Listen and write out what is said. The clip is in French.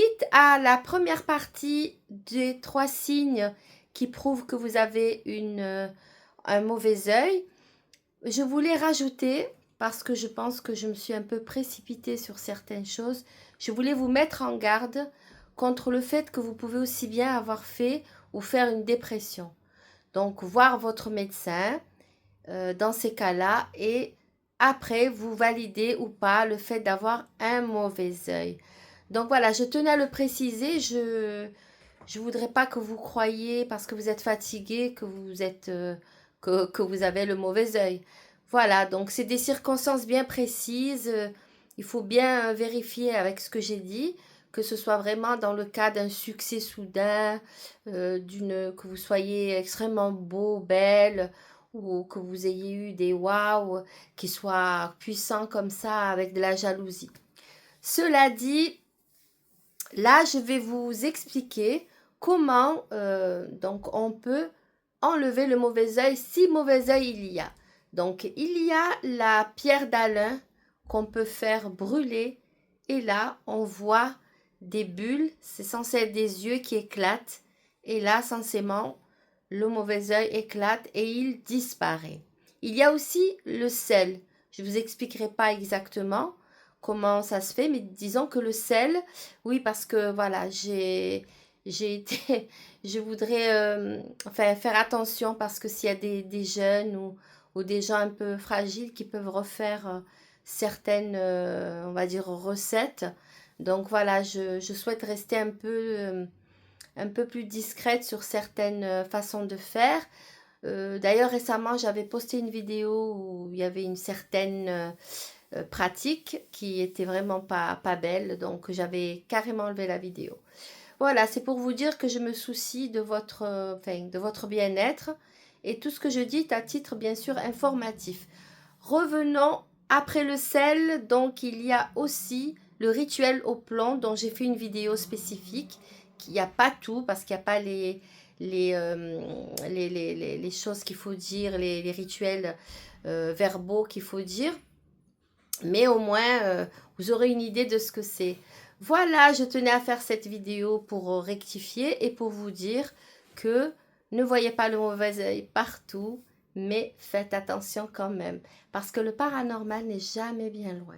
Suite à la première partie des 3 signes qui prouvent que vous avez un mauvais œil, je voulais rajouter, parce que je pense que je me suis un peu précipitée sur certaines choses, je voulais vous mettre en garde contre le fait que vous pouvez aussi bien avoir fait ou faire une dépression. Donc, voir votre médecin dans ces cas-là et après, vous validez ou pas le fait d'avoir un mauvais œil. Donc voilà, je tenais à le préciser. Je voudrais pas que vous croyiez parce que vous êtes fatigué que vous êtes que vous avez le mauvais œil. Voilà, donc c'est des circonstances bien précises. Il faut bien vérifier avec ce que j'ai dit, que ce soit vraiment dans le cas d'un succès soudain, que vous soyez extrêmement beau, belle, ou que vous ayez eu des waouh qui soient puissants comme ça avec de la jalousie. Cela dit, là, je vais vous expliquer comment donc on peut enlever le mauvais œil si mauvais œil il y a. Donc, il y a la pierre d'Alain qu'on peut faire brûler et là, on voit des bulles. C'est censé être des yeux qui éclatent et là, censément, le mauvais œil éclate et il disparaît. Il y a aussi le sel. Je ne vous expliquerai pas exactement comment ça se fait, mais disons que le sel, oui, parce que voilà, j'ai été, je voudrais faire attention parce que s'il y a des jeunes ou des gens un peu fragiles qui peuvent refaire certaines, on va dire, recettes. Donc voilà, je souhaite rester un peu plus discrète sur certaines façons de faire. D'ailleurs, récemment, j'avais posté une vidéo où il y avait une certaine pratique qui était vraiment pas belle, donc j'avais carrément enlevé la vidéo. Voilà, c'est pour vous dire que je me soucie de votre bien-être et tout ce que je dis est à titre bien sûr informatif. Revenons après le sel, donc il y a aussi le rituel au plomb dont j'ai fait une vidéo spécifique. Il n'y a pas tout parce qu'il n'y a pas les choses qu'il faut dire, les rituels verbaux qu'il faut dire. Mais au moins, vous aurez une idée de ce que c'est. Voilà, je tenais à faire cette vidéo pour rectifier et pour vous dire que ne voyez pas le mauvais œil partout, mais faites attention quand même, parce que le paranormal n'est jamais bien loin.